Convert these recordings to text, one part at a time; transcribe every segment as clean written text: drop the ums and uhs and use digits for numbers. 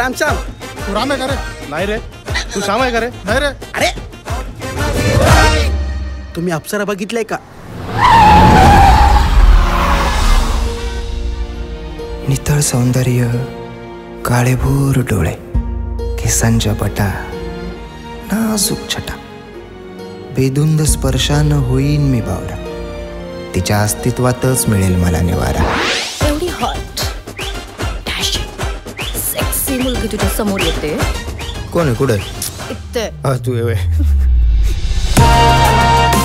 श्याम श्याम. तू राम आहे का रे? नाही रे. तू श्याम आहे का रे? नाही रे. अरे तुम्ही अप्सरा बघितलंय का? नितळ सौंदर्य, काळेभोर डोळे, केसांच्या पटा, नाजूक छटा, बेधुंद स्पर्शानं होईन मी बावरा, तिच्या अस्तित्वातच मिळेल मला निवारा. एवढी हॉट सेक्सी मुलगी तुझ्या समोर येते. कोण आहे? कुठे? इथे. तू ये.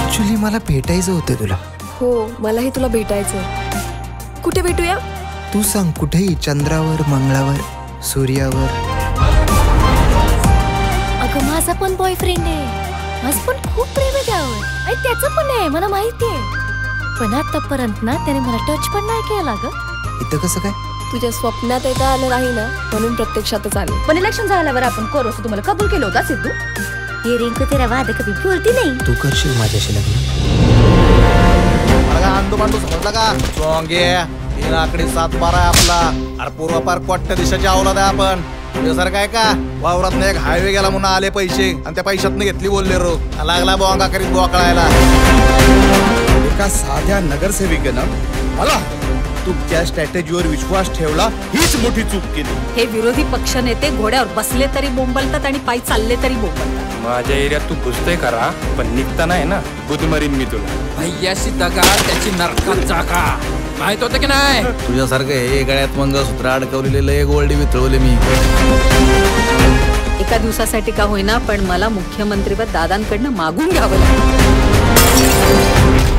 ऍक्च्युली मला भेटायचं होतं तुला. हो, मलाही तुला भेटायचं. कुठे भेटूया? तू सांग, कुठेही. चंद्रावर, मंगळावर, सूर्यावर. अगं माझा पण बॉयफ्रेंड आहे. माझं पण खूप प्रेम आहे त्यावर. आणि त्याचं पण आहे, मला माहिती आहे. पण आतापर्यंत ना त्याने मला टच पण नाही केला ग. इथं कसं काय? तुझ्या स्वप्नात एकदा आलं नाही ना, म्हणून प्रत्यक्षातच आले. पण इलेक्शन झाल्यावर आपण करू असं तुम्हाला कबूल केलं होतं सिद्धू. ये रिंकू तेरा वादा कभी भूलती नहीं. तू करशील माझ्याशी लग्न? अंडू पांडू समजला का? चोंगे आकडे 7-12 आहे आपला. अरे पूर्वापार कोट्या दिशाची अवलाद आहे आपण. तुझ्यासारखं आहे का? वावरात एक हायवे गेला म्हणून आले पैसे आणि त्या पैशातनं घेतली बोलले रो. लागला बोंगा करीत बोकळायला. एका साध्या नगरसेविकेनं मला तुमच्या स्ट्रॅटेजीवर विश्वास ठेवला, हीच मोठी चूक केली. हे विरोधी पक्ष नेते घोड्यावर बसले तरी बोंबलतात आणि पायी चालले तरी बोंबलतात. माझ्या एरियात तू घुसतोय करा, पण निघता नाही ना, बुद्ध मारीन मी तुला. भैयाशी दगा त्याची नरकात जागा. माहित होतं की नाही? तुझ्यासारखं हे गळ्यात मंगळसूत्र अडकवलेलं एक गोल्डी वितळवले मी. एका दिवसासाठी का होईना, पण मला मुख्यमंत्रीपद दादांकडनं मागून घ्यावं लागलं.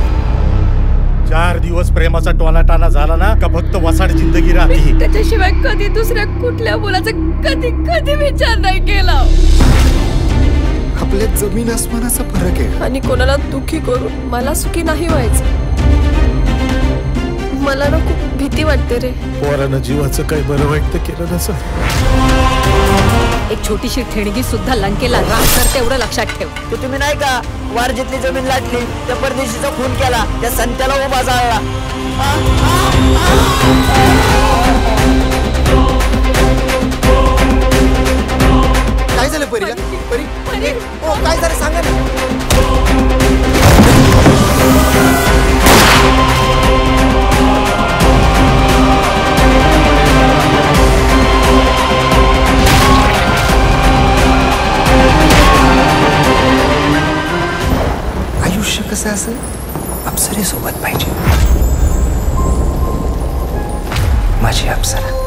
4 दिवस प्रेमाचा टोनाटाना झाला ना का फक्त वसाड जिंदगी राहते. त्याच्याशिवाय कधी दुसऱ्या कुठल्या मुलाचा कधी कधी विचार नाही केला. आपल्यात जमीन आसमानाचा फरक आहे. आणि कोणाला दुखी करून मला सुखी नाही व्हायचं. मला ना खूप भीती वाटते रे. पोरानं जीवाचं काही बरं वाईट केलं नसं. एक छोटीशी ठेणगी सुद्धा लंकेला राख करते, एवढं लक्षात ठेव. तू तुम्ही नाही का वार जिथली जमीन लाटली त्या परदेशीचा खून केला, त्या संत्याला उभा जाळला. काय झालं परीला? परी काय झालं सांगा ना. आयुष्य कसं असेल? अप्सरेसोबत पाहिजे. माझी अप्सरा.